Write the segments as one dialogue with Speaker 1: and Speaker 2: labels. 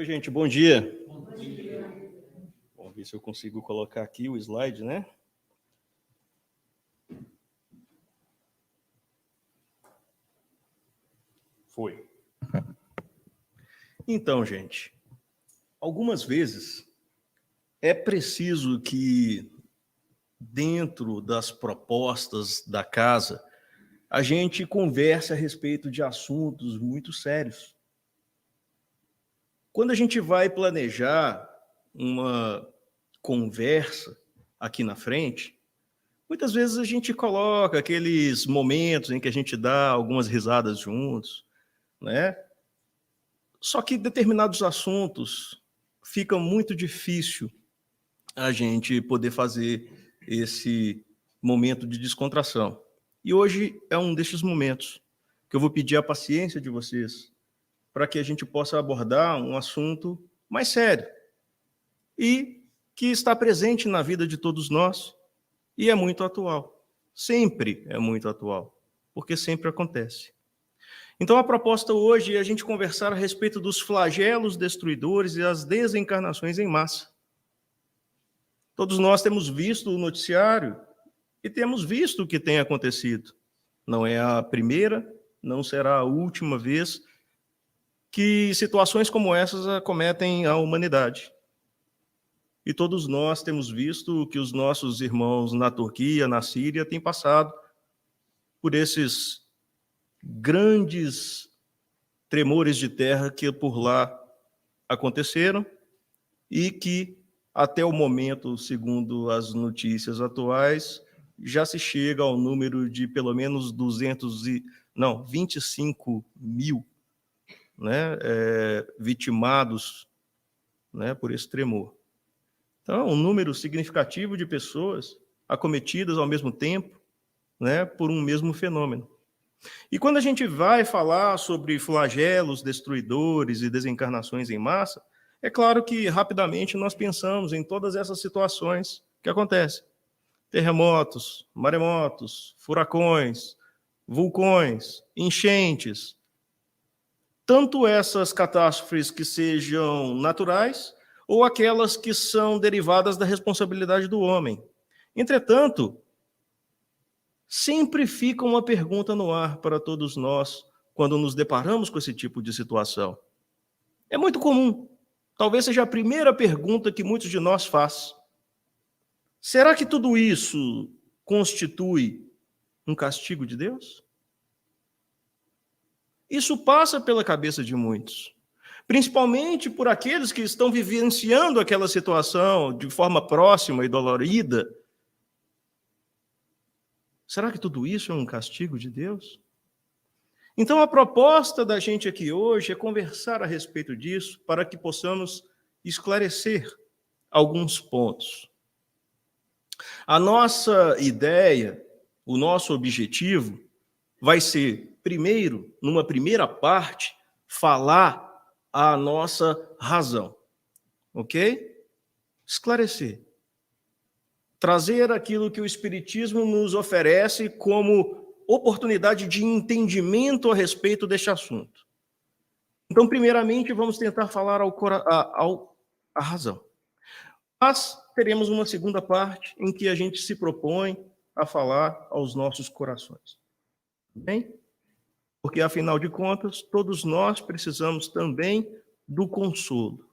Speaker 1: Oi, gente, bom dia. Bom dia. Vamos ver se eu consigo colocar aqui o slide, né? Foi. Então, gente, algumas vezes é preciso que, dentro das propostas da casa, a gente converse a respeito de assuntos muito sérios. Quando a gente vai planejar uma conversa aqui na frente, muitas vezes a gente coloca aqueles momentos em que a gente dá algumas risadas juntos, né? Só que determinados assuntos fica muito difícil a gente poder fazer esse momento de descontração. E hoje é um desses momentos que eu vou pedir a paciência de vocês para que a gente possa abordar um assunto mais sério e que está presente na vida de todos nós e é muito atual. Sempre é muito atual, porque sempre acontece. Então, a proposta hoje é a gente conversar a respeito dos flagelos destruidores e as desencarnações em massa. Todos nós temos visto o noticiário e temos visto o que tem acontecido. Não é a primeira, não será a última vez que situações como essas acometem a humanidade. E todos nós temos visto que os nossos irmãos na Turquia, na Síria, têm passado por esses grandes tremores de terra que por lá aconteceram e que, até o momento, segundo as notícias atuais, já se chega ao número de pelo menos 25 mil, né, vitimados, né, por esse tremor. Então, um número significativo de pessoas acometidas ao mesmo tempo, né, por um mesmo fenômeno. E quando a gente vai falar sobre flagelos destruidores e desencarnações em massa, é claro que rapidamente nós pensamos em todas essas situações que acontecem. Terremotos, maremotos, furacões, vulcões, enchentes. Tanto essas catástrofes que sejam naturais ou aquelas que são derivadas da responsabilidade do homem. Entretanto, sempre fica uma pergunta no ar para todos nós quando nos deparamos com esse tipo de situação. É muito comum. Talvez seja a primeira pergunta que muitos de nós faz. Será que tudo isso constitui um castigo de Deus? Isso passa pela cabeça de muitos, principalmente por aqueles que estão vivenciando aquela situação de forma próxima e dolorida. Será que tudo isso é um castigo de Deus? Então, a proposta da gente aqui hoje é conversar a respeito disso para que possamos esclarecer alguns pontos. A nossa ideia, o nosso objetivo, vai ser, primeiro, numa primeira parte, falar a nossa razão, ok? Esclarecer. Trazer aquilo que o Espiritismo nos oferece como oportunidade de entendimento a respeito deste assunto. Então, primeiramente, vamos tentar falar a razão. Mas teremos uma segunda parte em que a gente se propõe a falar aos nossos corações. Bem? Porque, afinal de contas, todos nós precisamos também do consolo.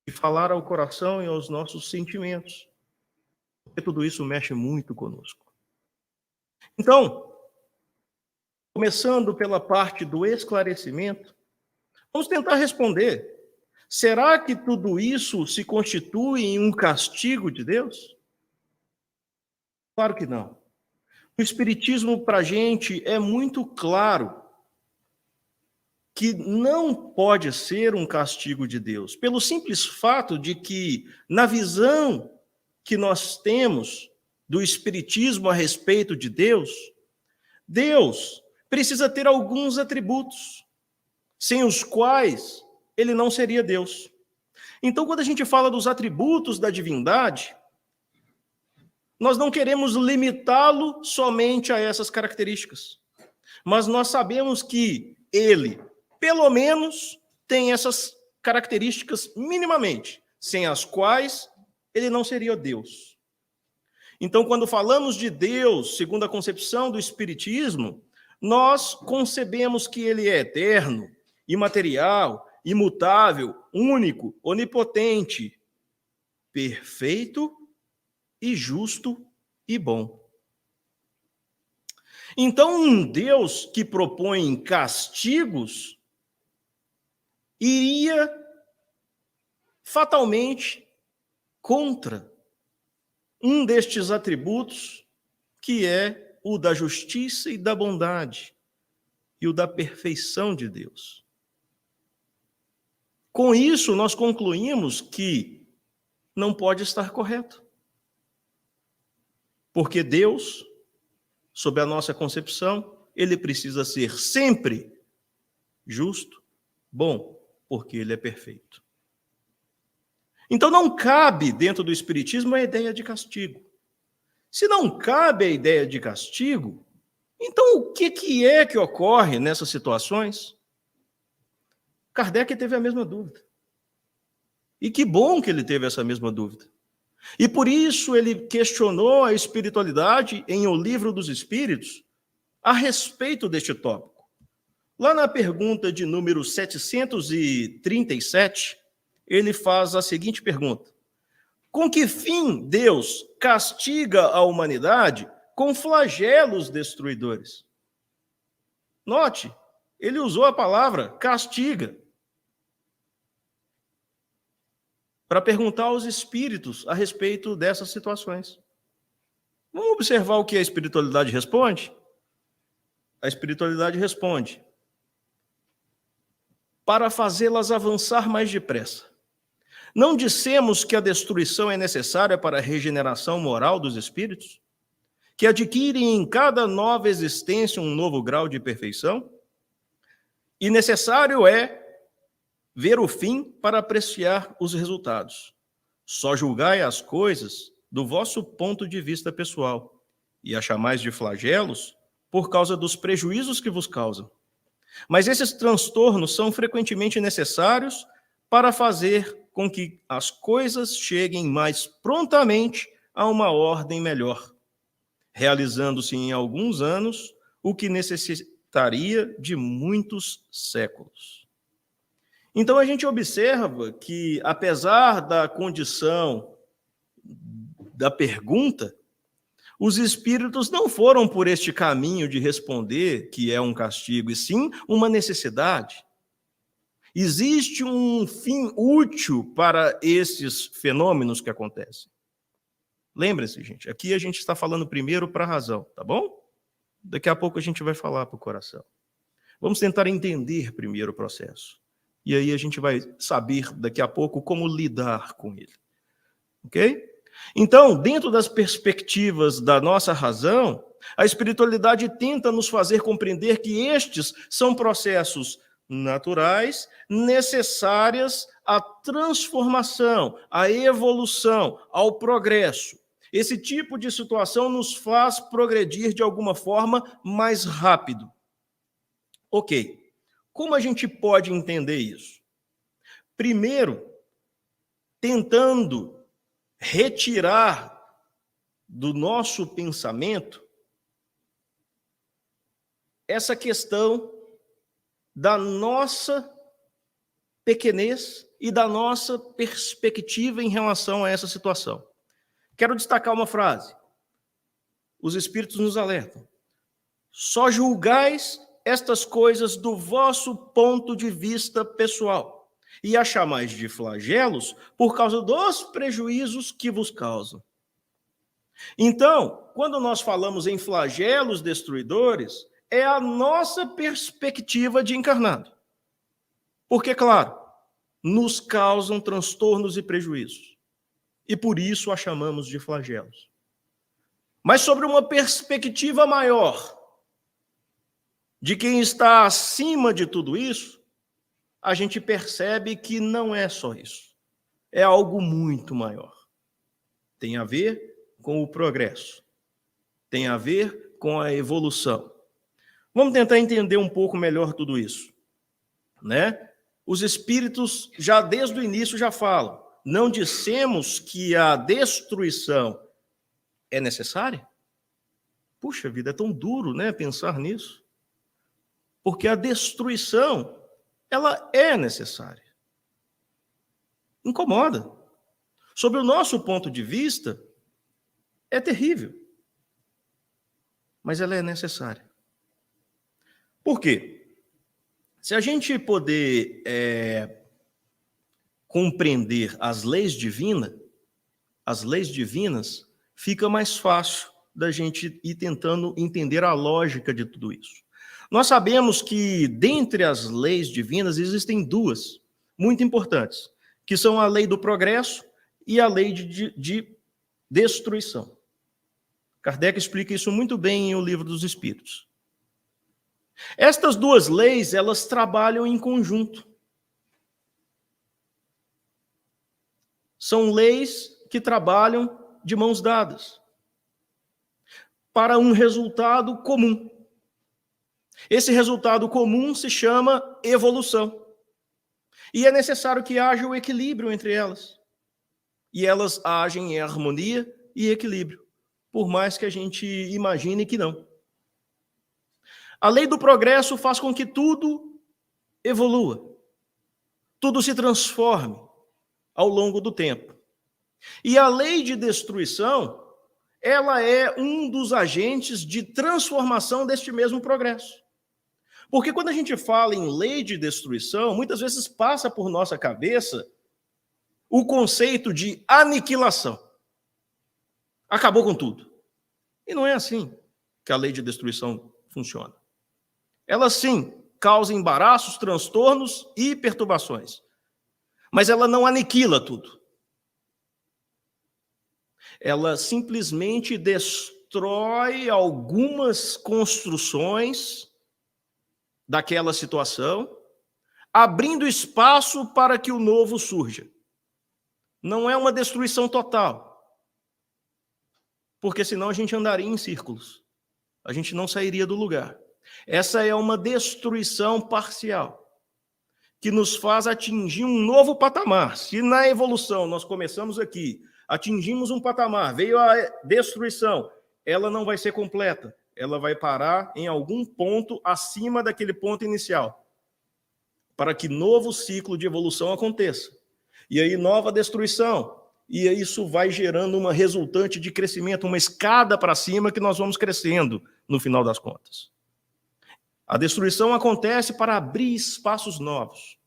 Speaker 1: E falar ao coração e aos nossos sentimentos. Porque tudo isso mexe muito conosco. Então, começando pela parte do esclarecimento, vamos tentar responder. Será que tudo isso se constitui em um castigo de Deus? Claro que não. O Espiritismo, para a gente, é muito claro que não pode ser um castigo de Deus, pelo simples fato de que, na visão que nós temos do Espiritismo a respeito de Deus, Deus precisa ter alguns atributos, sem os quais ele não seria Deus. Então, quando a gente fala dos atributos da divindade, nós não queremos limitá-lo somente a essas características, mas nós sabemos que ele, pelo menos, tem essas características minimamente, sem as quais ele não seria Deus. Então, quando falamos de Deus, segundo a concepção do Espiritismo, nós concebemos que ele é eterno, imaterial, imutável, único, onipotente, perfeito e justo e bom. Então, um Deus que propõe castigos iria fatalmente contra um destes atributos, que é o da justiça e da bondade, e o da perfeição de Deus. Com isso, nós concluímos que não pode estar correto. Porque Deus, sob a nossa concepção, ele precisa ser sempre justo, bom, porque ele é perfeito. Então não cabe dentro do Espiritismo a ideia de castigo. Se não cabe a ideia de castigo, então o que é que ocorre nessas situações? Kardec teve a mesma dúvida. E que bom que ele teve essa mesma dúvida. E por isso ele questionou a espiritualidade em O Livro dos Espíritos a respeito deste tópico. Lá na pergunta de número 737, ele faz a seguinte pergunta: com que fim Deus castiga a humanidade com flagelos destruidores? Note, ele usou a palavra castiga para perguntar aos espíritos a respeito dessas situações. Vamos observar o que a espiritualidade responde? A espiritualidade responde: para fazê-las avançar mais depressa. Não dissemos que a destruição é necessária para a regeneração moral dos espíritos? Que adquirem em cada nova existência um novo grau de perfeição? E necessário é ver o fim para apreciar os resultados. Só julgai as coisas do vosso ponto de vista pessoal, e a chamais de flagelos por causa dos prejuízos que vos causam. Mas esses transtornos são frequentemente necessários para fazer com que as coisas cheguem mais prontamente a uma ordem melhor, realizando-se em alguns anos o que necessitaria de muitos séculos. Então a gente observa que, apesar da condição da pergunta, os espíritos não foram por este caminho de responder que é um castigo, e sim uma necessidade. Existe um fim útil para esses fenômenos que acontecem. Lembre-se, gente, aqui a gente está falando primeiro para a razão, tá bom? Daqui a pouco a gente vai falar para o coração. Vamos tentar entender primeiro o processo. E aí a gente vai saber daqui a pouco como lidar com ele. Ok? Então, dentro das perspectivas da nossa razão, a espiritualidade tenta nos fazer compreender que estes são processos naturais, necessárias à transformação, à evolução, ao progresso. Esse tipo de situação nos faz progredir de alguma forma mais rápido. Ok. Como a gente pode entender isso? Primeiro, tentando retirar do nosso pensamento essa questão da nossa pequenez e da nossa perspectiva em relação a essa situação. Quero destacar uma frase. Os espíritos nos alertam: só julgais estas coisas do vosso ponto de vista pessoal, e a chamais de flagelos por causa dos prejuízos que vos causam. Então, quando nós falamos em flagelos destruidores, é a nossa perspectiva de encarnado. Porque, claro, nos causam transtornos e prejuízos. E por isso a chamamos de flagelos. Mas sobre uma perspectiva maior, de quem está acima de tudo isso, a gente percebe que não é só isso. É algo muito maior. Tem a ver com o progresso. Tem a ver com a evolução. Vamos tentar entender um pouco melhor tudo isso, né? os espíritos já desde o início já falam: não dissemos que a destruição é necessária? Puxa vida, é tão duro, né, pensar nisso. Porque a destruição, ela é necessária. Incomoda. Sob o nosso ponto de vista, é terrível. Mas ela é necessária. Por quê? Se a gente poder compreender as leis divinas, fica mais fácil da gente ir tentando entender a lógica de tudo isso. Nós sabemos que, dentre as leis divinas, existem duas muito importantes, que são a lei do progresso e a lei de destruição. Kardec explica isso muito bem em O Livro dos Espíritos. Estas duas leis, elas trabalham em conjunto. São leis que trabalham de mãos dadas para um resultado comum. Esse resultado comum se chama evolução. E é necessário que haja o equilíbrio entre elas. E elas agem em harmonia e equilíbrio, por mais que a gente imagine que não. A lei do progresso faz com que tudo evolua, tudo se transforme ao longo do tempo. E a lei de destruição, ela é um dos agentes de transformação deste mesmo progresso. Porque quando a gente fala em lei de destruição, muitas vezes passa por nossa cabeça o conceito de aniquilação. Acabou com tudo. E não é assim que a lei de destruição funciona. Ela, sim, causa embaraços, transtornos e perturbações. Mas ela não aniquila tudo. Ela simplesmente destrói algumas construções daquela situação, abrindo espaço para que o novo surja. Não é uma destruição total, porque senão a gente andaria em círculos, a gente não sairia do lugar. Essa é uma destruição parcial, que nos faz atingir um novo patamar. Se na evolução nós começamos aqui, atingimos um patamar, veio a destruição, ela não vai ser completa, ela vai parar em algum ponto acima daquele ponto inicial, para que novo ciclo de evolução aconteça. E aí nova destruição, e isso vai gerando uma resultante de crescimento, uma escada para cima que nós vamos crescendo no final das contas. A destruição acontece para abrir espaços novos.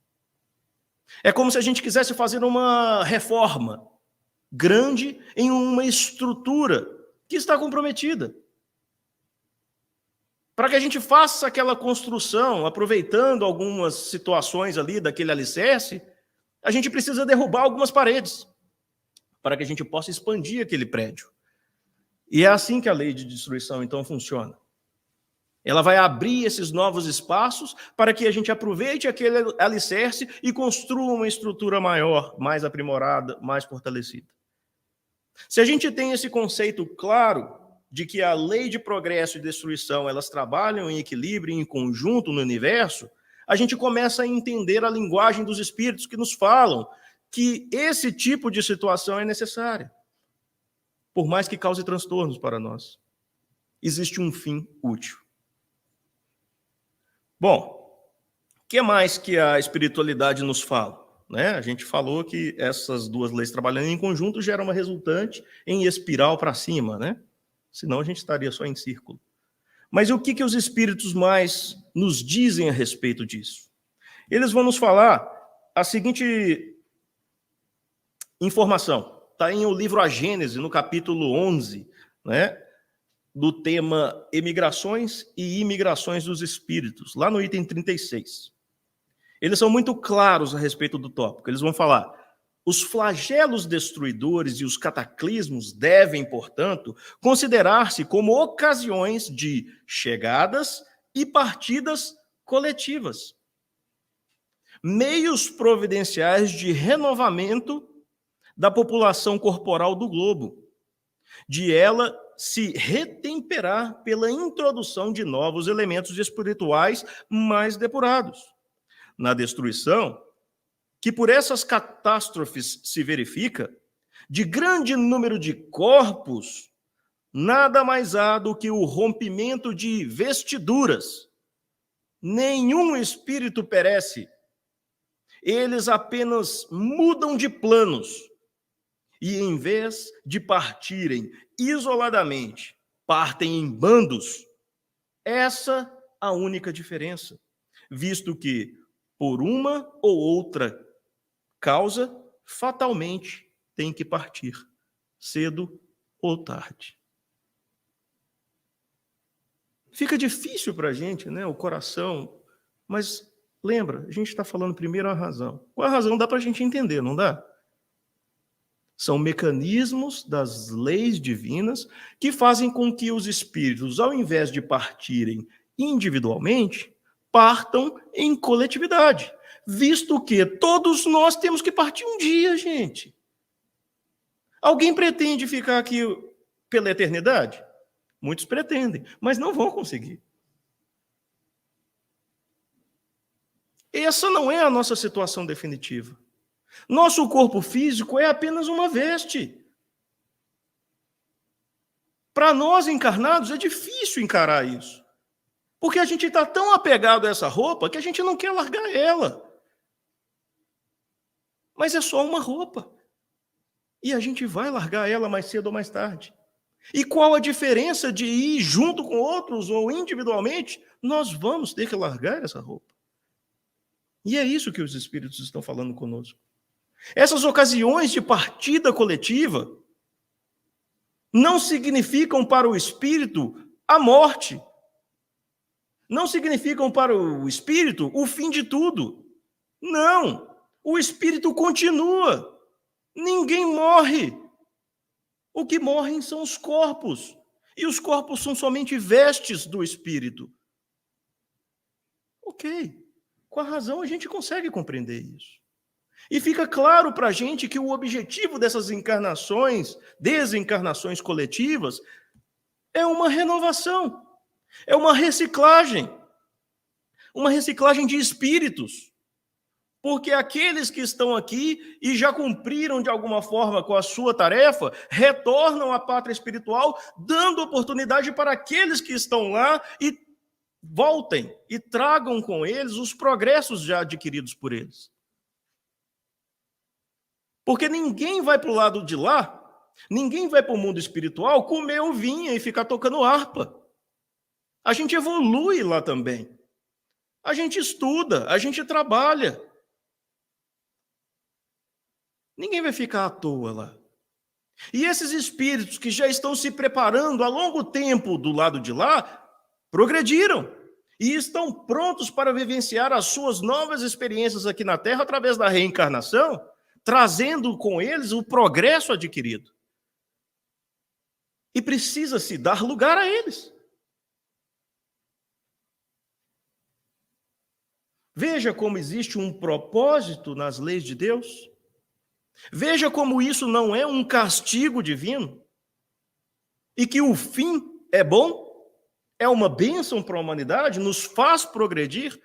Speaker 1: É como se a gente quisesse fazer uma reforma grande em uma estrutura que está comprometida. Para que a gente faça aquela construção, aproveitando algumas situações ali daquele alicerce, a gente precisa derrubar algumas paredes, para que a gente possa expandir aquele prédio. E é assim que a lei de destruição, então, funciona. Ela vai abrir esses novos espaços para que a gente aproveite aquele alicerce e construa uma estrutura maior, mais aprimorada, mais fortalecida. Se a gente tem esse conceito claro de que a lei de progresso e destruição, elas trabalham em equilíbrio, em conjunto no universo, a gente começa a entender a linguagem dos espíritos que nos falam que esse tipo de situação é necessária, por mais que cause transtornos para nós. Existe um fim útil. Bom, o que mais que a espiritualidade nos fala? Né? A gente falou que essas duas leis trabalhando em conjunto geram uma resultante em espiral para cima, né? Senão a gente estaria só em círculo. Mas o que os espíritos mais nos dizem a respeito disso? Eles vão nos falar a seguinte informação. Está em o livro A Gênese, no capítulo 11, né, do tema Emigrações e Imigrações dos Espíritos, lá no item 36. Eles são muito claros a respeito do tópico. Eles vão falar: os flagelos destruidores e os cataclismos devem, portanto, considerar-se como ocasiões de chegadas e partidas coletivas, meios providenciais de renovamento da população corporal do globo, de ela se retemperar pela introdução de novos elementos espirituais mais depurados. Na destruição, que por essas catástrofes se verifica, de grande número de corpos, nada mais há do que o rompimento de vestiduras. Nenhum espírito perece. Eles apenas mudam de planos. E em vez de partirem isoladamente, partem em bandos. Essa a única diferença, visto que, por uma ou outra causa, fatalmente tem que partir, cedo ou tarde. Fica difícil para a gente, né, o coração, mas lembra, a gente está falando primeiro a razão. Qual a razão dá para a gente entender, não dá? São mecanismos das leis divinas que fazem com que os espíritos, ao invés de partirem individualmente, partam em coletividade, visto que todos nós temos que partir um dia, gente. Alguém pretende ficar aqui pela eternidade? Muitos pretendem, mas não vão conseguir. Essa não é a nossa situação definitiva. Nosso corpo físico é apenas uma veste. Para nós encarnados é difícil encarar isso. Porque a gente está tão apegado a essa roupa que a gente não quer largar ela. Mas é só uma roupa. E a gente vai largar ela mais cedo ou mais tarde. E qual a diferença de ir junto com outros ou individualmente? Nós vamos ter que largar essa roupa. E é isso que os espíritos estão falando conosco. Essas ocasiões de partida coletiva não significam para o espírito a morte. Não significam para o espírito o fim de tudo. Não. O espírito continua. Ninguém morre. O que morrem são os corpos. E os corpos são somente vestes do espírito. Ok. Com a razão a gente consegue compreender isso. E fica claro para a gente que o objetivo dessas encarnações, desencarnações coletivas, é uma renovação, é uma reciclagem de espíritos. Porque aqueles que estão aqui e já cumpriram de alguma forma com a sua tarefa, retornam à pátria espiritual, dando oportunidade para aqueles que estão lá e voltem e tragam com eles os progressos já adquiridos por eles. Porque ninguém vai para o lado de lá, ninguém vai para o mundo espiritual comer uvinha e ficar tocando harpa. A gente evolui lá também. A gente estuda, a gente trabalha. Ninguém vai ficar à toa lá. E esses espíritos que já estão se preparando há longo tempo do lado de lá, progrediram e estão prontos para vivenciar as suas novas experiências aqui na Terra através da reencarnação, trazendo com eles o progresso adquirido. E precisa-se dar lugar a eles. Veja como existe um propósito nas leis de Deus. Veja como isso não é um castigo divino. E que o fim é bom, é uma bênção para a humanidade, nos faz progredir.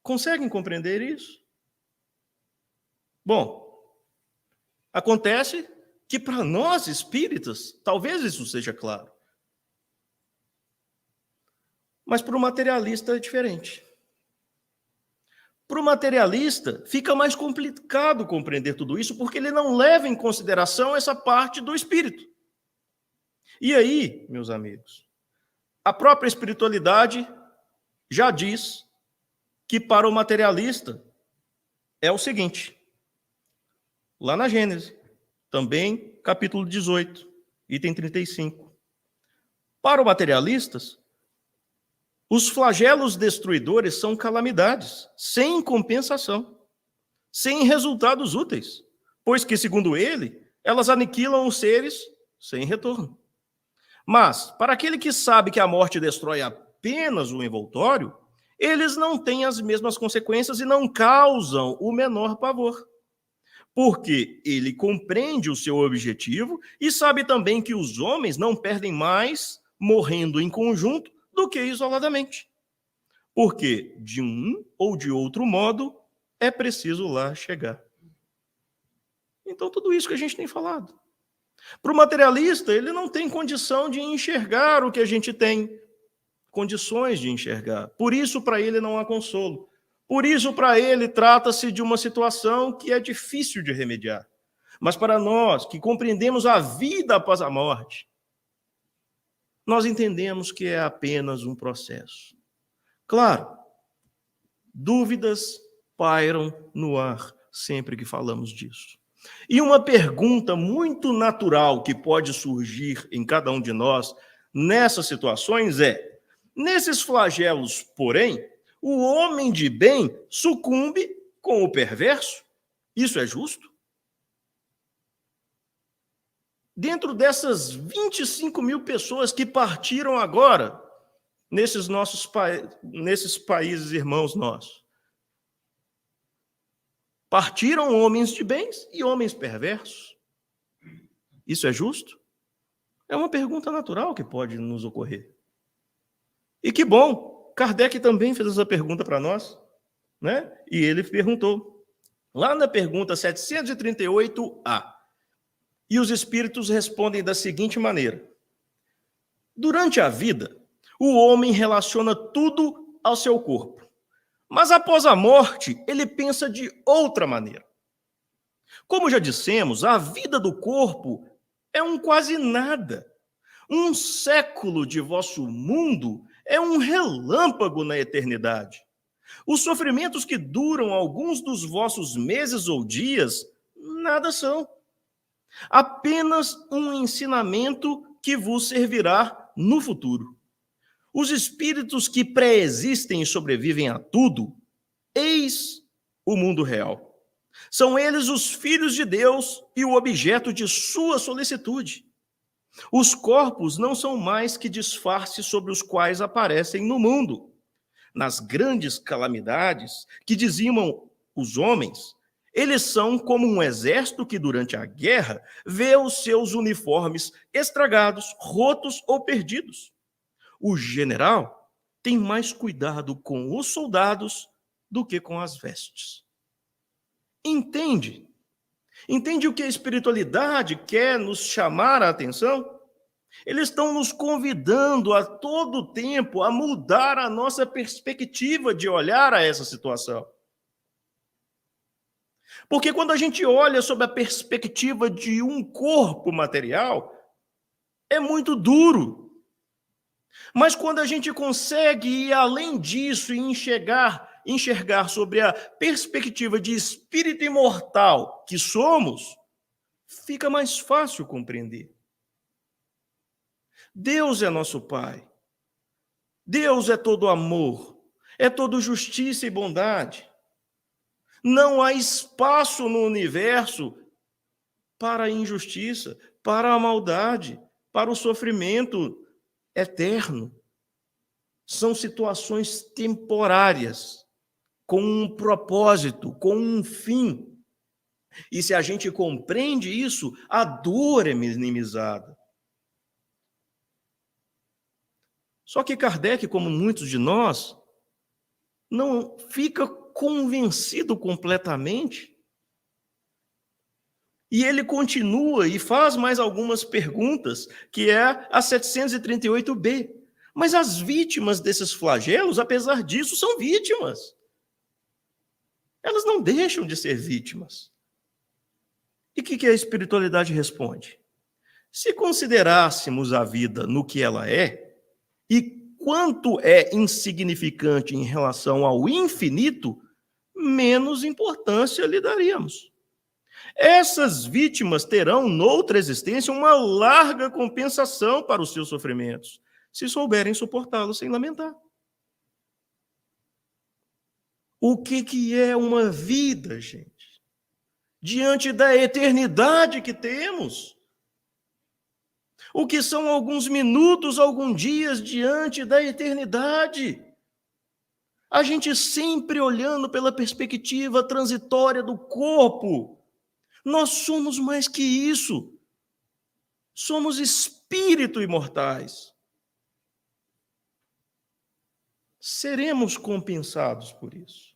Speaker 1: Conseguem compreender isso? Bom, acontece que para nós espíritas, talvez isso seja claro. Mas para o materialista é diferente. Para o materialista, fica mais complicado compreender tudo isso, porque ele não leva em consideração essa parte do espírito. E aí, meus amigos, a própria espiritualidade já diz que para o materialista é o seguinte, lá na Gênesis, também capítulo 18, item 35. Para os materialistas, os flagelos destruidores são calamidades, sem compensação, sem resultados úteis, pois que, segundo ele, elas aniquilam os seres sem retorno. Mas, para aquele que sabe que a morte destrói apenas o envoltório, eles não têm as mesmas consequências e não causam o menor pavor, porque ele compreende o seu objetivo e sabe também que os homens não perdem mais morrendo em conjunto do que isoladamente. Porque, de um ou de outro modo, é preciso lá chegar. Então, tudo isso que a gente tem falado. Para o materialista, ele não tem condição de enxergar o que a gente tem condições de enxergar. Por isso, para ele, não há consolo. Por isso, para ele, trata-se de uma situação que é difícil de remediar. Mas para nós, que compreendemos a vida após a morte, nós entendemos que é apenas um processo. Claro, dúvidas pairam no ar sempre que falamos disso. E uma pergunta muito natural que pode surgir em cada um de nós nessas situações é: nesses flagelos, porém, o homem de bem sucumbe com o perverso? Isso é justo? Dentro dessas 25 mil pessoas que partiram agora, nesses países irmãos nossos, partiram homens de bens e homens perversos. Isso é justo? É uma pergunta natural que pode nos ocorrer. E que bom, Kardec também fez essa pergunta para nós, né? E ele perguntou, lá na pergunta 738A, e os espíritos respondem da seguinte maneira: durante a vida, o homem relaciona tudo ao seu corpo, mas após a morte, ele pensa de outra maneira. Como já dissemos, a vida do corpo é um quase nada. Um século de vosso mundo é um relâmpago na eternidade. Os sofrimentos que duram alguns dos vossos meses ou dias, nada são. Apenas um ensinamento que vos servirá no futuro. Os espíritos que pré-existem e sobrevivem a tudo, eis o mundo real. São eles os filhos de Deus e o objeto de sua solicitude. Os corpos não são mais que disfarces sobre os quais aparecem no mundo. Nas grandes calamidades que dizimam os homens, eles são como um exército que, durante a guerra, vê os seus uniformes estragados, rotos ou perdidos. O general tem mais cuidado com os soldados do que com as vestes. Entende? Entende o que a espiritualidade quer nos chamar a atenção? Eles estão nos convidando a todo tempo a mudar a nossa perspectiva de olhar a essa situação. Porque quando a gente olha sob a perspectiva de um corpo material, é muito duro. Mas quando a gente consegue ir além disso e enxergar sobre a perspectiva de espírito imortal que somos, fica mais fácil compreender. Deus é nosso Pai. Deus é todo amor, é todo justiça e bondade. Não há espaço no universo para a injustiça, para a maldade, para o sofrimento eterno. São situações temporárias, com um propósito, com um fim. E se a gente compreende isso, a dor é minimizada. Só que Kardec, como muitos de nós, não fica convencido completamente. E ele continua e faz mais algumas perguntas, que é a 738b. Mas as vítimas desses flagelos, apesar disso, são vítimas. Elas não deixam de ser vítimas. E o que a espiritualidade responde? Se considerássemos a vida no que ela é, e quanto é insignificante em relação ao infinito, menos importância lhe daríamos. Essas vítimas terão, noutra existência, uma larga compensação para os seus sofrimentos, se souberem suportá-los sem lamentar. O que é uma vida, gente? Diante da eternidade que temos. O que são alguns minutos, alguns dias diante da eternidade? A gente sempre olhando pela perspectiva transitória do corpo. Nós somos mais que isso. Somos espírito imortais. Seremos compensados por isso.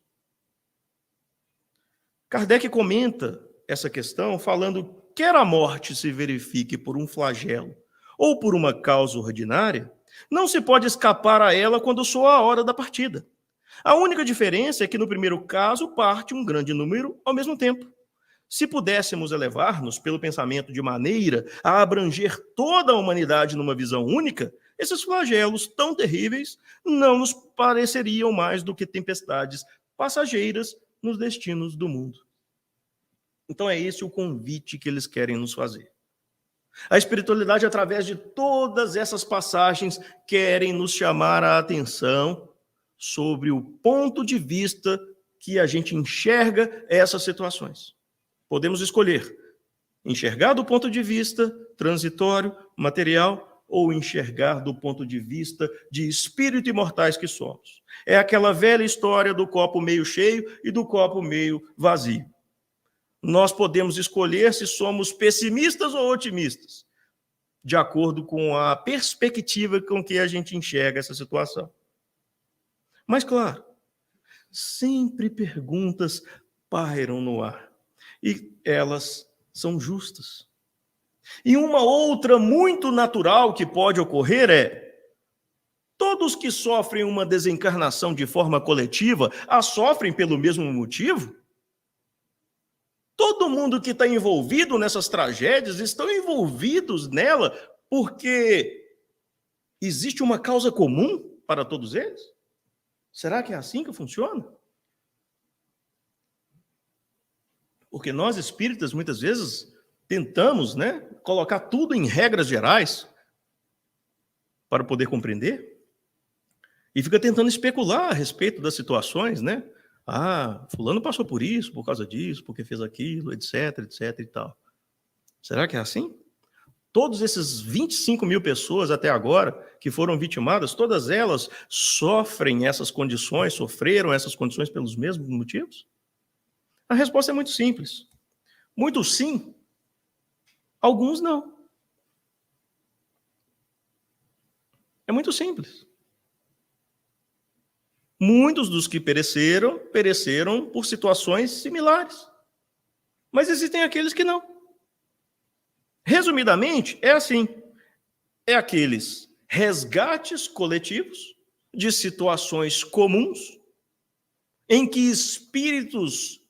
Speaker 1: Kardec comenta essa questão falando: quer a morte se verifique por um flagelo ou por uma causa ordinária, não se pode escapar a ela quando soa a hora da partida. A única diferença é que no primeiro caso parte um grande número ao mesmo tempo. Se pudéssemos elevar-nos pelo pensamento de maneira a abranger toda a humanidade numa visão única, esses flagelos tão terríveis não nos pareceriam mais do que tempestades passageiras nos destinos do mundo. Então é esse o convite que eles querem nos fazer. A espiritualidade, através de todas essas passagens, querem nos chamar a atenção sobre o ponto de vista que a gente enxerga essas situações. Podemos escolher enxergar do ponto de vista transitório, material, ou enxergar do ponto de vista de espírito imortais que somos. É aquela velha história do copo meio cheio e do copo meio vazio. Nós podemos escolher se somos pessimistas ou otimistas, de acordo com a perspectiva com que a gente enxerga essa situação. Mas, claro, sempre perguntas pairam no ar, e elas são justas. E uma outra muito natural que pode ocorrer é: todos que sofrem uma desencarnação de forma coletiva a sofrem pelo mesmo motivo? Todo mundo que está envolvido nessas tragédias estão envolvidos nela porque existe uma causa comum para todos eles? Será que é assim que funciona? Porque nós espíritas, muitas vezes, tentamos, colocar tudo em regras gerais para poder compreender e fica tentando especular a respeito das situações, fulano passou por isso, por causa disso, porque fez aquilo, etc, etc e tal. Será que é assim? Todos esses 25 mil pessoas até agora que foram vitimadas, todas elas sofreram essas condições pelos mesmos motivos? A resposta é muito simples. Muitos sim, alguns não. É muito simples. Muitos dos que pereceram por situações similares. Mas existem aqueles que não. Resumidamente, é assim. É aqueles resgates coletivos de situações comuns em que espíritos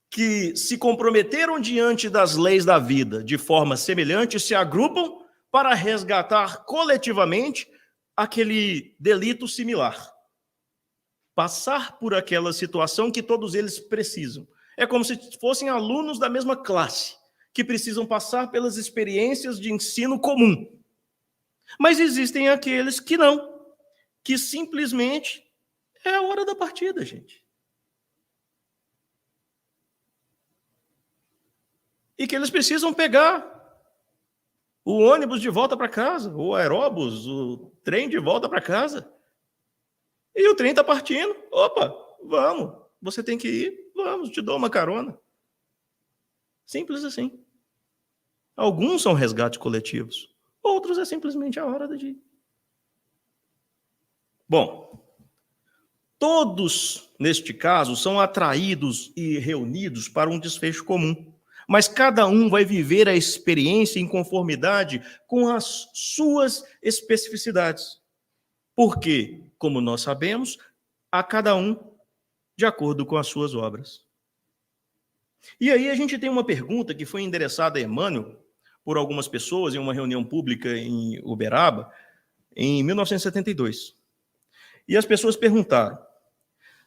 Speaker 1: que se comprometeram diante das leis da vida de forma semelhante se agrupam para resgatar coletivamente aquele delito similar. Passar por aquela situação que todos eles precisam. É como se fossem alunos da mesma classe, que precisam passar pelas experiências de ensino comum. Mas existem aqueles que não, que simplesmente é a hora da partida, gente. E que eles precisam pegar o ônibus de volta para casa, o aeróbus, o trem de volta para casa. E o trem está partindo. Opa, vamos. Você tem que ir? Vamos, te dou uma carona. Simples assim. Alguns são resgates coletivos. Outros é simplesmente a hora de ir. Bom, todos, neste caso, são atraídos e reunidos para um desfecho comum. Mas cada um vai viver a experiência em conformidade com as suas especificidades. Porque, como nós sabemos, a cada um de acordo com as suas obras. E aí a gente tem uma pergunta que foi endereçada a Emmanuel por algumas pessoas em uma reunião pública em Uberaba, em 1972. E as pessoas perguntaram: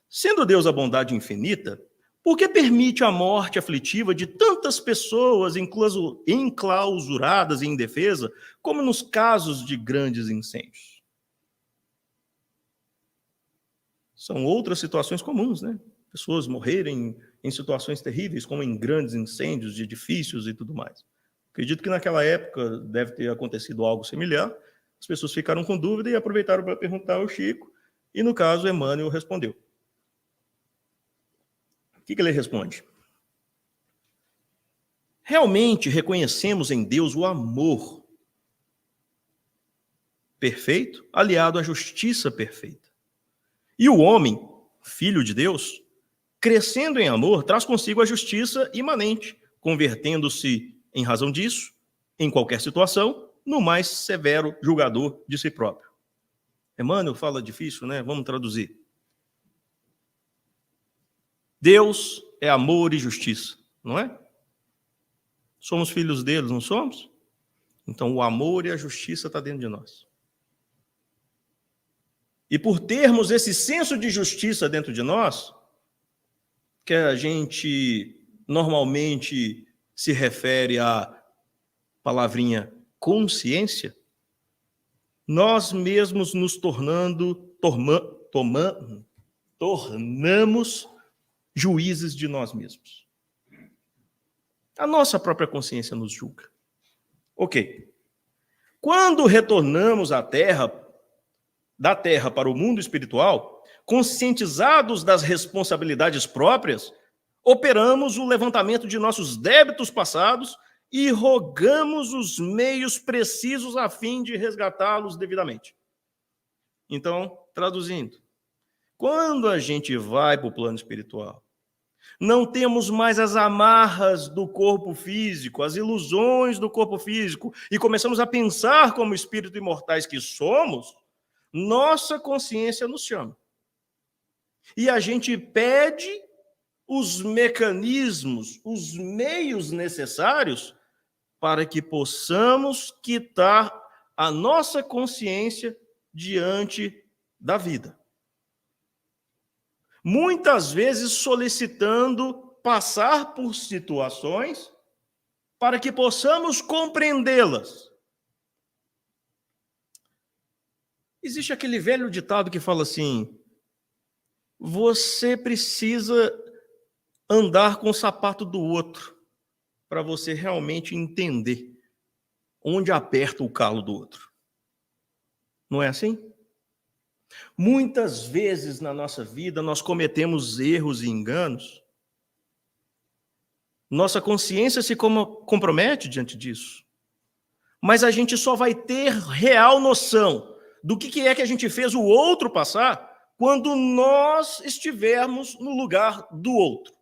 Speaker 1: sendo Deus a bondade infinita, por que permite a morte aflitiva de tantas pessoas enclausuradas e indefesas, como nos casos de grandes incêndios? São outras situações comuns, Pessoas morrerem em situações terríveis, como em grandes incêndios de edifícios e tudo mais. Acredito que naquela época deve ter acontecido algo similar. As pessoas ficaram com dúvida e aproveitaram para perguntar ao Chico, e no caso, Emmanuel respondeu. O que ele responde? Realmente reconhecemos em Deus o amor perfeito, aliado à justiça perfeita. E o homem, filho de Deus, crescendo em amor, traz consigo a justiça imanente, convertendo-se, em razão disso, em qualquer situação, no mais severo julgador de si próprio. Emmanuel fala difícil, né? Vamos traduzir. Deus é amor e justiça, não é? Somos filhos dele, não somos? Então o amor e a justiça estão dentro de nós. E por termos esse senso de justiça dentro de nós, que a gente normalmente se refere à palavrinha consciência, nós mesmos nos tornamos juízes de nós mesmos. A nossa própria consciência nos julga. Ok. Quando retornamos da Terra para o mundo espiritual, conscientizados das responsabilidades próprias, operamos o levantamento de nossos débitos passados e rogamos os meios precisos a fim de resgatá-los devidamente. Então, traduzindo, quando a gente vai para o plano espiritual, não temos mais as amarras do corpo físico, as ilusões do corpo físico, e começamos a pensar como espíritos imortais que somos, nossa consciência nos chama. E a gente pede os mecanismos, os meios necessários para que possamos quitar a nossa consciência diante da vida. Muitas vezes solicitando passar por situações para que possamos compreendê-las. Existe aquele velho ditado que fala assim: você precisa andar com o sapato do outro para você realmente entender onde aperta o calo do outro. Não é assim? Muitas vezes na nossa vida nós cometemos erros e enganos. Nossa consciência se compromete diante disso. Mas a gente só vai ter real noção do que é que a gente fez o outro passar quando nós estivermos no lugar do outro.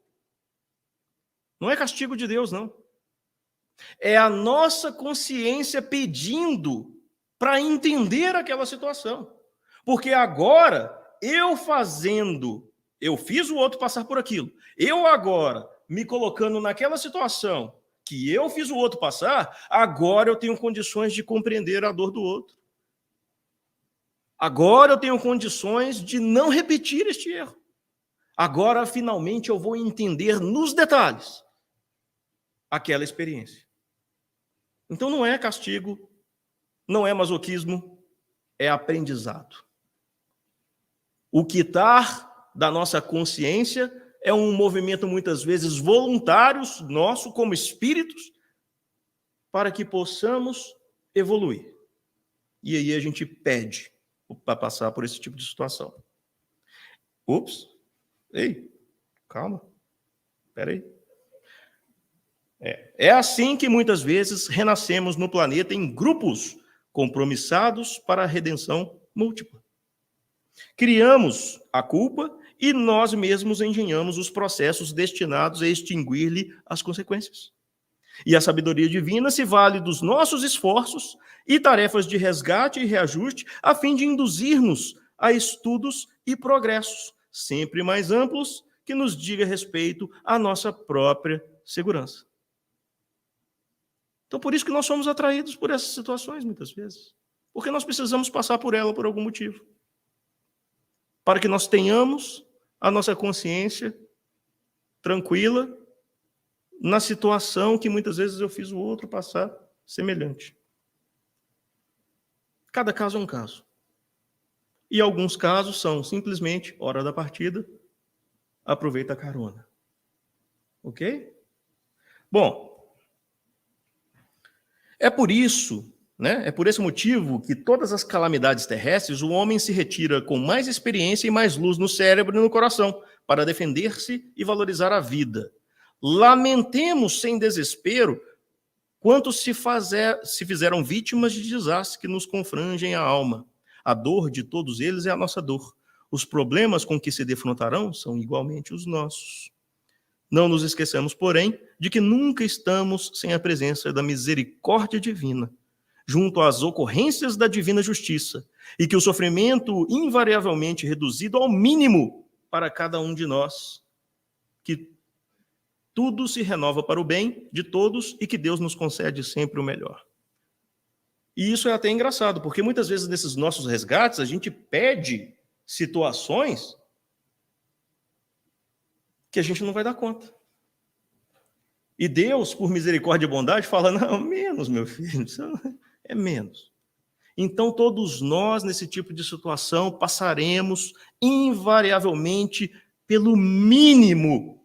Speaker 1: Não é castigo de Deus, não. É a nossa consciência pedindo para entender aquela situação. Porque agora, eu fiz o outro passar por aquilo. Eu agora, me colocando naquela situação que eu fiz o outro passar, agora eu tenho condições de compreender a dor do outro. Agora eu tenho condições de não repetir este erro. Agora, finalmente, eu vou entender nos detalhes aquela experiência. Então não é castigo, não é masoquismo, é aprendizado. O quitar da nossa consciência é um movimento muitas vezes voluntário nosso como espíritos para que possamos evoluir. E aí a gente pede para passar por esse tipo de situação. Ups, ei, calma, espera aí. É assim que muitas vezes renascemos no planeta em grupos compromissados para a redenção múltipla. Criamos a culpa e nós mesmos engenhamos os processos destinados a extinguir-lhe as consequências. E a sabedoria divina se vale dos nossos esforços e tarefas de resgate e reajuste a fim de induzir-nos a estudos e progressos sempre mais amplos que nos diga respeito à nossa própria segurança. Então, por isso que nós somos atraídos por essas situações, muitas vezes. Porque nós precisamos passar por ela por algum motivo. Para que nós tenhamos a nossa consciência tranquila na situação que muitas vezes eu fiz o outro passar semelhante. Cada caso é um caso. E alguns casos são simplesmente hora da partida, aproveita a carona. Ok? Bom, é por isso, é por esse motivo que todas as calamidades terrestres, o homem se retira com mais experiência e mais luz no cérebro e no coração, para defender-se e valorizar a vida. Lamentemos sem desespero quantos se fizeram vítimas de desastres que nos confrangem a alma. A dor de todos eles é a nossa dor. Os problemas com que se defrontarão são igualmente os nossos. Não nos esqueçamos, porém, de que nunca estamos sem a presença da misericórdia divina, junto às ocorrências da divina justiça, e que o sofrimento invariavelmente reduzido ao mínimo para cada um de nós, que tudo se renova para o bem de todos e que Deus nos concede sempre o melhor. E isso é até engraçado, porque muitas vezes nesses nossos resgates a gente pede situações que a gente não vai dar conta. E Deus, por misericórdia e bondade, fala, não, menos, meu filho, é menos. Então, todos nós, nesse tipo de situação, passaremos invariavelmente pelo mínimo.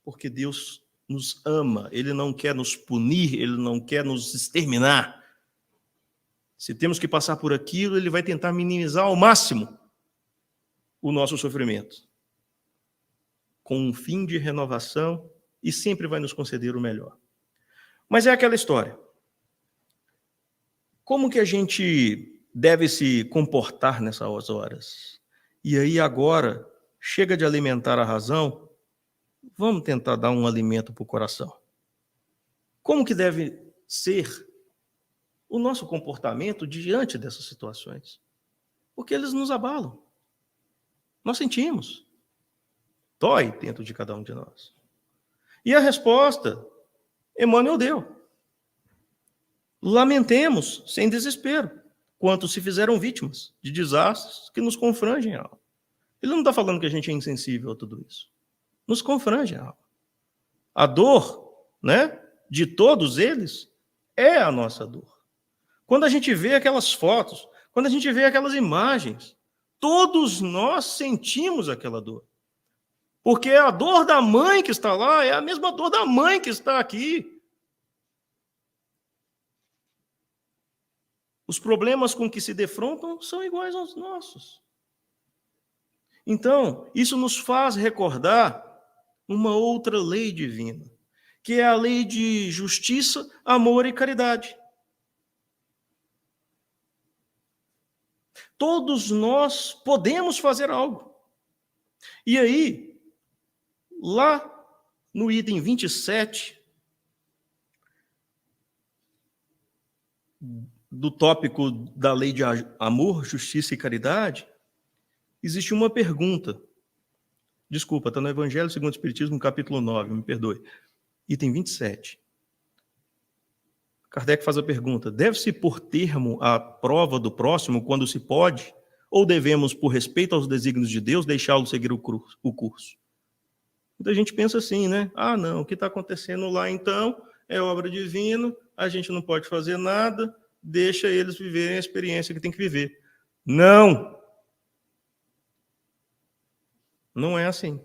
Speaker 1: Porque Deus nos ama, Ele não quer nos punir, Ele não quer nos exterminar. Se temos que passar por aquilo, Ele vai tentar minimizar ao máximo o nosso sofrimento, com um fim de renovação, e sempre vai nos conceder o melhor. Mas é aquela história. Como que a gente deve se comportar nessas horas? E aí agora, chega de alimentar a razão, vamos tentar dar um alimento para o coração. Como que deve ser o nosso comportamento diante dessas situações? Porque eles nos abalam. Nós sentimos. Dói dentro de cada um de nós. E a resposta, Emmanuel deu. Lamentemos, sem desespero, quantos se fizeram vítimas de desastres que nos confrangem a alma. Ele não está falando que a gente é insensível a tudo isso. Nos confrange a alma. A dor, né, de todos eles é a nossa dor. Quando a gente vê aquelas fotos, quando a gente vê aquelas imagens, todos nós sentimos aquela dor. Porque a dor da mãe que está lá é a mesma dor da mãe que está aqui. Os problemas com que se defrontam são iguais aos nossos. Então, isso nos faz recordar uma outra lei divina, que é a lei de justiça, amor e caridade. Todos nós podemos fazer algo. E aí, lá no item 27, do tópico da lei de amor, justiça e caridade, existe uma pergunta. Desculpa, está no Evangelho segundo o Espiritismo, capítulo 9, me perdoe. Item 27. Kardec faz a pergunta: deve-se pôr termo à prova do próximo quando se pode? Ou devemos, por respeito aos desígnios de Deus, deixá-lo seguir o curso? Muita gente pensa assim, né? Ah, não, o que está acontecendo lá, então, é obra divina, a gente não pode fazer nada, deixa eles viverem a experiência que tem que viver. Não! Não é assim.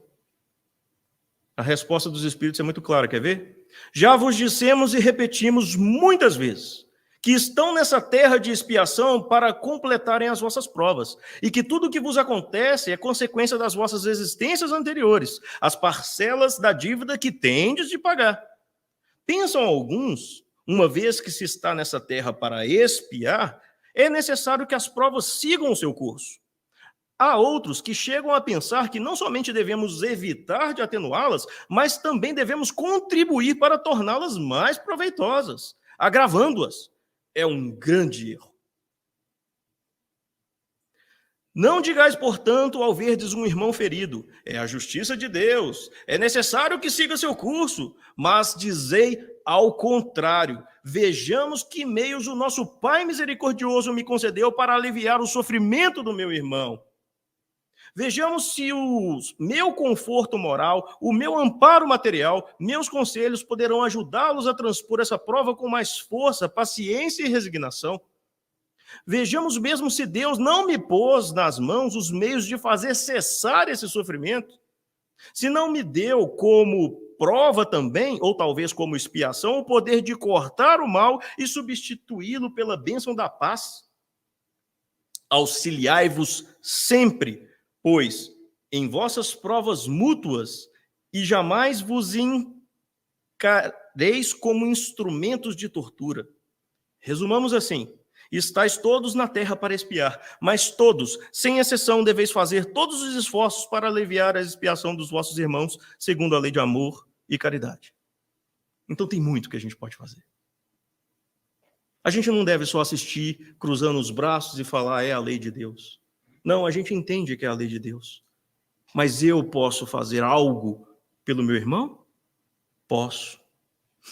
Speaker 1: A resposta dos Espíritos é muito clara, quer ver? Já vos dissemos e repetimos muitas vezes que estão nessa terra de expiação para completarem as vossas provas, e que tudo o que vos acontece é consequência das vossas existências anteriores, as parcelas da dívida que tendes de pagar. Pensam alguns, uma vez que se está nessa terra para expiar, é necessário que as provas sigam o seu curso. Há outros que chegam a pensar que não somente devemos evitar de atenuá-las, mas também devemos contribuir para torná-las mais proveitosas, agravando-as. É um grande erro. Não digais, portanto, ao verdes um irmão ferido, é a justiça de Deus, é necessário que siga seu curso, mas dizei ao contrário, vejamos que meios o nosso Pai misericordioso me concedeu para aliviar o sofrimento do meu irmão. Vejamos se o meu conforto moral, o meu amparo material, meus conselhos poderão ajudá-los a transpor essa prova com mais força, paciência e resignação. Vejamos mesmo se Deus não me pôs nas mãos os meios de fazer cessar esse sofrimento. Se não me deu como prova também, ou talvez como expiação, o poder de cortar o mal e substituí-lo pela bênção da paz. Auxiliai-vos sempre, pois em vossas provas mútuas, e jamais vos encareis como instrumentos de tortura. Resumamos assim: Estais todos na terra para espiar, mas todos, sem exceção, deveis fazer todos os esforços para aliviar a expiação dos vossos irmãos, segundo a lei de amor e caridade. Então tem muito que a gente pode fazer. A gente não deve só assistir, cruzando os braços e falar, é a lei de Deus. Não, a gente entende que é a lei de Deus. Mas eu posso fazer algo pelo meu irmão? Posso.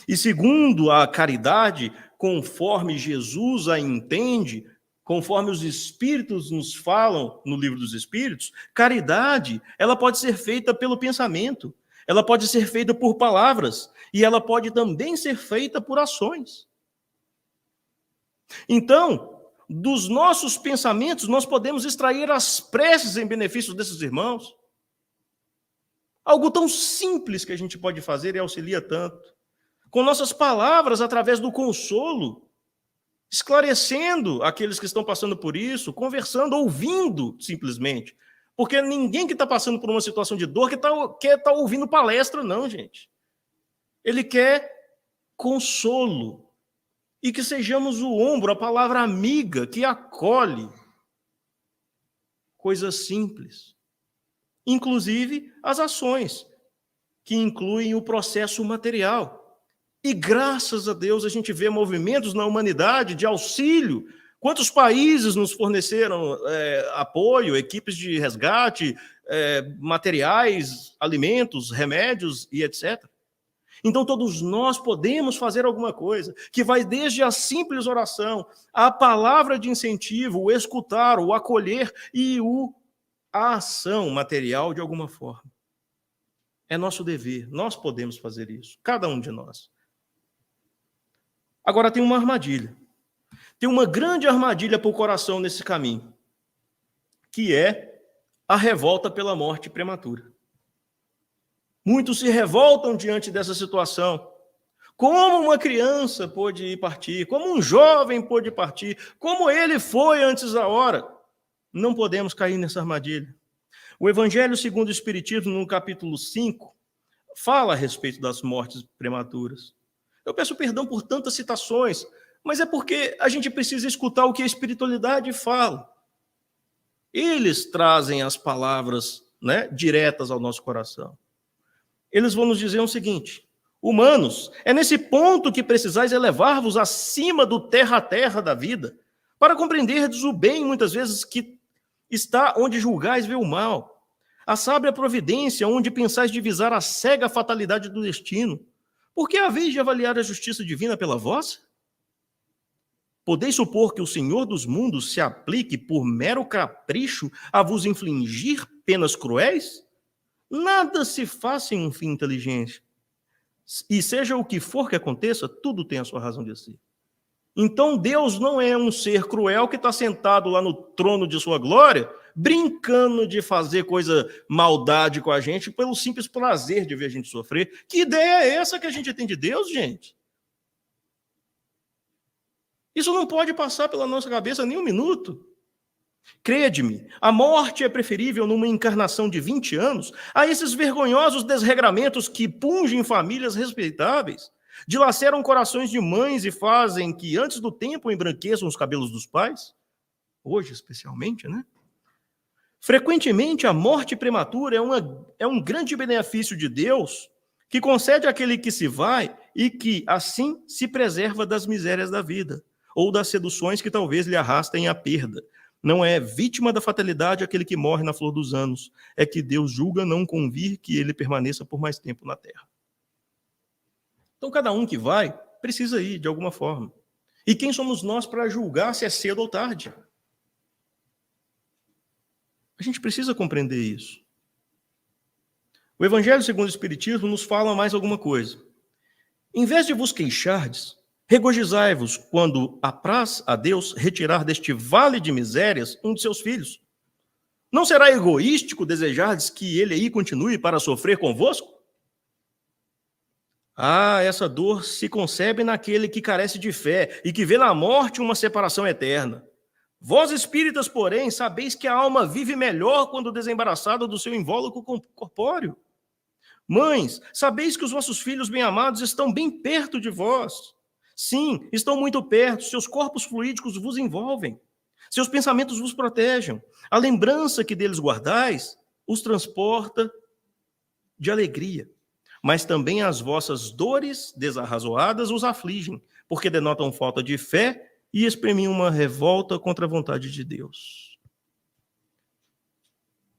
Speaker 1: E segundo a caridade, conforme Jesus a entende, conforme os Espíritos nos falam no Livro dos Espíritos, caridade, ela pode ser feita pelo pensamento, ela pode ser feita por palavras, e ela pode também ser feita por ações. Então, dos nossos pensamentos, nós podemos extrair as preces em benefício desses irmãos. Algo tão simples que a gente pode fazer e auxilia tanto. Com nossas palavras, através do consolo, esclarecendo aqueles que estão passando por isso, conversando, ouvindo, simplesmente. Porque ninguém que está passando por uma situação de dor quer estar ouvindo palestra, não, gente. Ele quer consolo. E que sejamos o ombro, a palavra amiga, que acolhe. Coisas simples. Inclusive as ações, que incluem o processo material. E graças a Deus a gente vê movimentos na humanidade de auxílio. Quantos países nos forneceram apoio, equipes de resgate, materiais, alimentos, remédios e etc. Então todos nós podemos fazer alguma coisa, que vai desde a simples oração, a palavra de incentivo, o escutar, o acolher e a ação material de alguma forma. É nosso dever, nós podemos fazer isso, cada um de nós. Agora tem uma armadilha. Tem uma grande armadilha para o coração nesse caminho, que é a revolta pela morte prematura. Muitos se revoltam diante dessa situação. Como uma criança pôde partir, como um jovem pôde partir, como ele foi antes da hora. Não podemos cair nessa armadilha. O Evangelho segundo o Espiritismo, no capítulo 5, fala a respeito das mortes prematuras. Eu peço perdão por tantas citações, mas é porque a gente precisa escutar o que a espiritualidade fala. Eles trazem as palavras, diretas ao nosso coração. Eles vão nos dizer o seguinte: humanos, é nesse ponto que precisais elevar-vos acima do terra a terra da vida, para compreenderdes o bem, muitas vezes, que está onde julgais ver o mal, a sábia providência, onde pensais divisar a cega fatalidade do destino. Por que haveis de avaliar a justiça divina pela vossa? Podeis supor que o Senhor dos mundos se aplique por mero capricho a vos infligir penas cruéis? Nada se faz sem um fim inteligente. E seja o que for que aconteça, tudo tem a sua razão de ser. Então Deus não é um ser cruel que está sentado lá no trono de sua glória, brincando de fazer maldade com a gente pelo simples prazer de ver a gente sofrer. Que ideia é essa que a gente tem de Deus, gente? Isso não pode passar pela nossa cabeça nem um minuto. Crede-me, a morte é preferível numa encarnação de 20 anos a esses vergonhosos desregramentos que pungem famílias respeitáveis, dilaceram corações de mães e fazem que antes do tempo embranqueçam os cabelos dos pais. Hoje, especialmente, Frequentemente, a morte prematura é um grande benefício de Deus que concede àquele que se vai e que, assim, se preserva das misérias da vida ou das seduções que talvez lhe arrastem à perda. Não é vítima da fatalidade aquele que morre na flor dos anos. É que Deus julga não convir que ele permaneça por mais tempo na terra. Então, cada um que vai, precisa ir, de alguma forma. E quem somos nós para julgar se é cedo ou tarde? A gente precisa compreender isso. O Evangelho segundo o Espiritismo nos fala mais alguma coisa. Em vez de vos queixardes, regozijai-vos quando apraz a Deus retirar deste vale de misérias um de seus filhos. Não será egoístico desejardes que ele aí continue para sofrer convosco? Essa dor se concebe naquele que carece de fé e que vê na morte uma separação eterna. Vós espíritas, porém, sabeis que a alma vive melhor quando desembaraçada do seu invólucro corpóreo. Mães, sabeis que os vossos filhos bem-amados estão bem perto de vós. Sim, estão muito perto, seus corpos fluídicos vos envolvem, seus pensamentos vos protegem. A lembrança que deles guardais os transporta de alegria, mas também as vossas dores desarrazoadas os afligem, porque denotam falta de fé e exprimem uma revolta contra a vontade de Deus.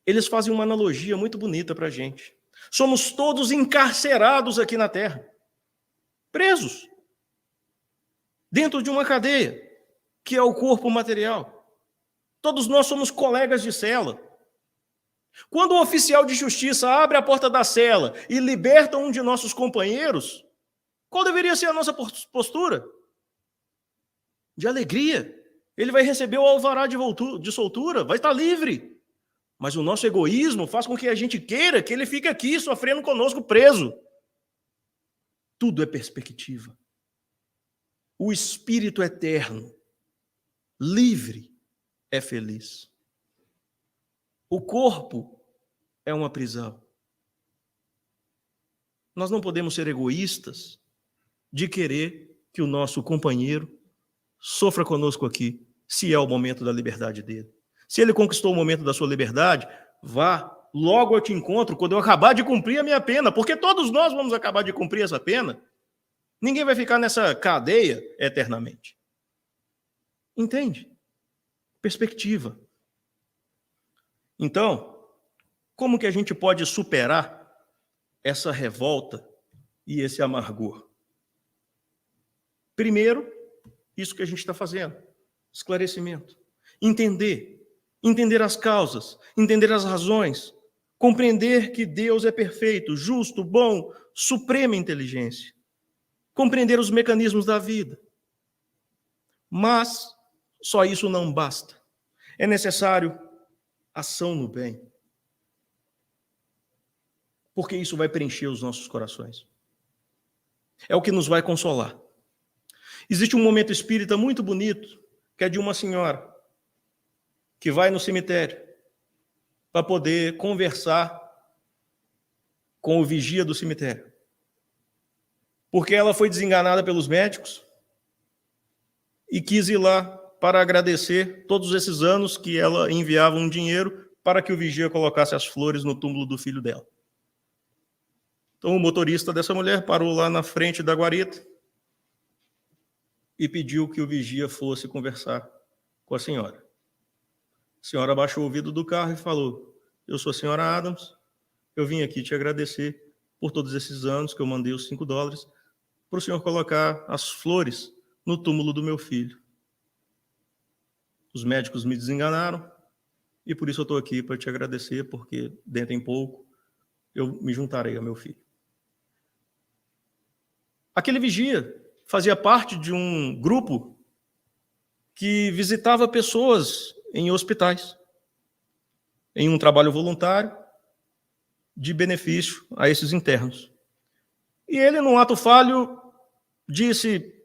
Speaker 1: Eles fazem uma analogia muito bonita para a gente. Somos todos encarcerados aqui na terra, presos, dentro de uma cadeia, que é o corpo material. Todos nós somos colegas de cela. Quando o oficial de justiça abre a porta da cela e liberta um de nossos companheiros, qual deveria ser a nossa postura? De alegria. Ele vai receber o alvará de soltura, vai estar livre. Mas o nosso egoísmo faz com que a gente queira que ele fique aqui sofrendo conosco preso. Tudo é perspectiva. O espírito eterno, livre, é feliz. O corpo é uma prisão. Nós não podemos ser egoístas de querer que o nosso companheiro sofra conosco aqui, se é o momento da liberdade dele. Se ele conquistou o momento da sua liberdade, vá, logo eu te encontro quando eu acabar de cumprir a minha pena, porque todos nós vamos acabar de cumprir essa pena. Ninguém vai ficar nessa cadeia eternamente. Entende? Perspectiva. Então, como que a gente pode superar essa revolta e esse amargor? Primeiro, isso que a gente está fazendo, esclarecimento. Entender as causas, entender as razões, compreender que Deus é perfeito, justo, bom, suprema inteligência, compreender os mecanismos da vida. Mas só isso não basta. É necessário ação no bem, porque isso vai preencher os nossos corações. É o que nos vai consolar. Existe um momento espírita muito bonito, que é de uma senhora que vai no cemitério para poder conversar com o vigia do cemitério. Porque ela foi desenganada pelos médicos e quis ir lá para agradecer todos esses anos que ela enviava um dinheiro para que o vigia colocasse as flores no túmulo do filho dela. Então o motorista dessa mulher parou lá na frente da guarita e pediu que o vigia fosse conversar com a senhora. A senhora abaixou o vidro do carro e falou: eu sou a senhora Adams, eu vim aqui te agradecer por todos esses anos que eu mandei os $5 para o senhor colocar as flores no túmulo do meu filho. Os médicos me desenganaram e por isso eu estou aqui para te agradecer, porque dentro em pouco eu me juntarei ao meu filho. Aquele vigia fazia parte de um grupo que visitava pessoas em hospitais, em um trabalho voluntário de benefício a esses internos. E ele, num ato falho, disse: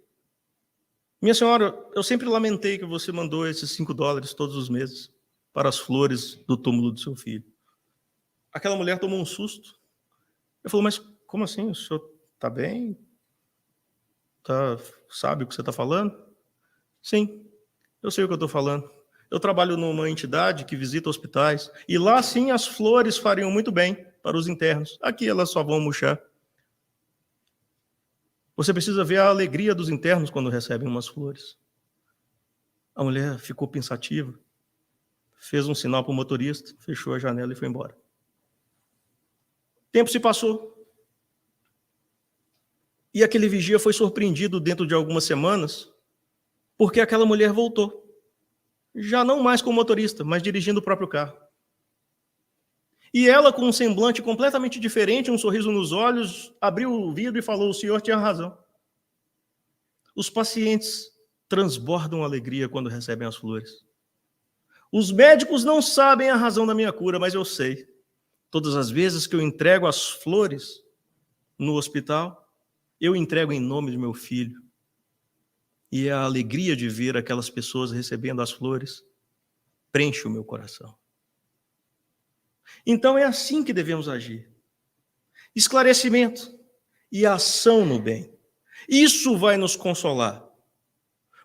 Speaker 1: minha senhora, eu sempre lamentei que você mandou esses $5 todos os meses para as flores do túmulo do seu filho. Aquela mulher tomou um susto. Eu falei: mas como assim? O senhor está bem? Sabe o que você está falando? Sim, eu sei o que eu estou falando. Eu trabalho numa entidade que visita hospitais, e lá sim as flores fariam muito bem para os internos. Aqui elas só vão murchar. Você precisa ver a alegria dos internos quando recebem umas flores. A mulher ficou pensativa, fez um sinal para o motorista, fechou a janela e foi embora. O tempo se passou. E aquele vigia foi surpreendido dentro de algumas semanas, porque aquela mulher voltou. Já não mais com o motorista, mas dirigindo o próprio carro. E ela, com um semblante completamente diferente, um sorriso nos olhos, abriu o vidro e falou: o senhor tinha razão. Os pacientes transbordam alegria quando recebem as flores. Os médicos não sabem a razão da minha cura, mas eu sei. Todas as vezes que eu entrego as flores no hospital, eu entrego em nome do meu filho. E a alegria de ver aquelas pessoas recebendo as flores preenche o meu coração. Então é assim que devemos agir. Esclarecimento e ação no bem. Isso vai nos consolar.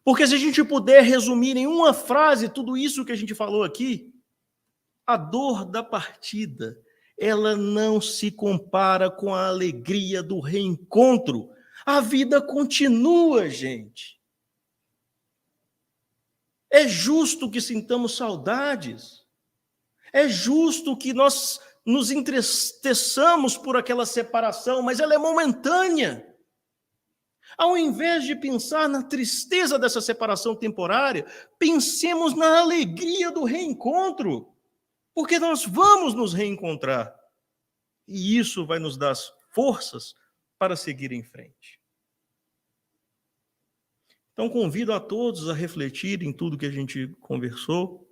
Speaker 1: Porque se a gente puder resumir em uma frase tudo isso que a gente falou aqui, a dor da partida, ela não se compara com a alegria do reencontro. A vida continua, gente. É justo que sintamos saudades. É justo que nós nos entristeçamos por aquela separação, mas ela é momentânea. Ao invés de pensar na tristeza dessa separação temporária, pensemos na alegria do reencontro, porque nós vamos nos reencontrar. E isso vai nos dar forças para seguir em frente. Então, convido a todos a refletir em tudo que a gente conversou.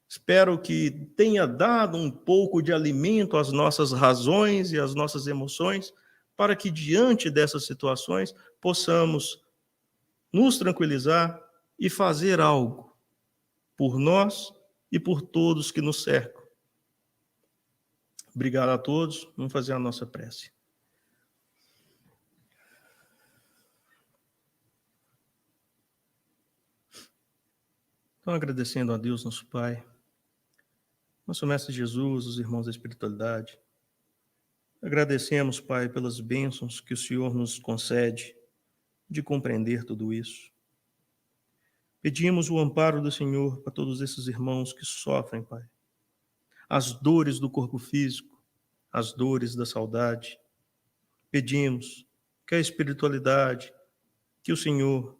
Speaker 1: Espero que tenha dado um pouco de alimento às nossas razões e às nossas emoções, para que, diante dessas situações, possamos nos tranquilizar e fazer algo por nós e por todos que nos cercam. Obrigado a todos. Vamos fazer a nossa prece. Então, agradecendo a Deus, nosso Pai, nosso Mestre Jesus, os irmãos da espiritualidade. Agradecemos, Pai, pelas bênçãos que o Senhor nos concede de compreender tudo isso. Pedimos o amparo do Senhor para todos esses irmãos que sofrem, Pai. As dores do corpo físico, as dores da saudade. Pedimos que a espiritualidade, que o Senhor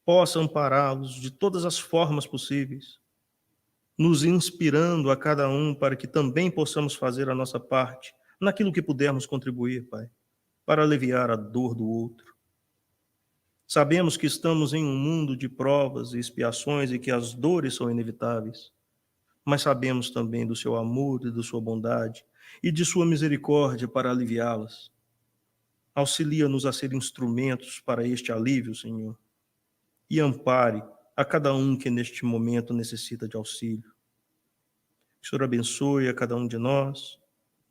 Speaker 1: possa ampará-los de todas as formas possíveis, nos inspirando a cada um para que também possamos fazer a nossa parte naquilo que pudermos contribuir, Pai, para aliviar a dor do outro. Sabemos que estamos em um mundo de provas e expiações e que as dores são inevitáveis, mas sabemos também do seu amor e da sua bondade e de sua misericórdia para aliviá-las. Auxilia-nos a ser instrumentos para este alívio, Senhor, e ampare a cada um que neste momento necessita de auxílio. Que o Senhor abençoe a cada um de nós,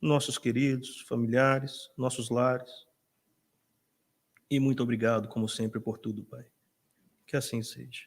Speaker 1: nossos queridos, familiares, nossos lares. E muito obrigado, como sempre, por tudo, Pai. Que assim seja.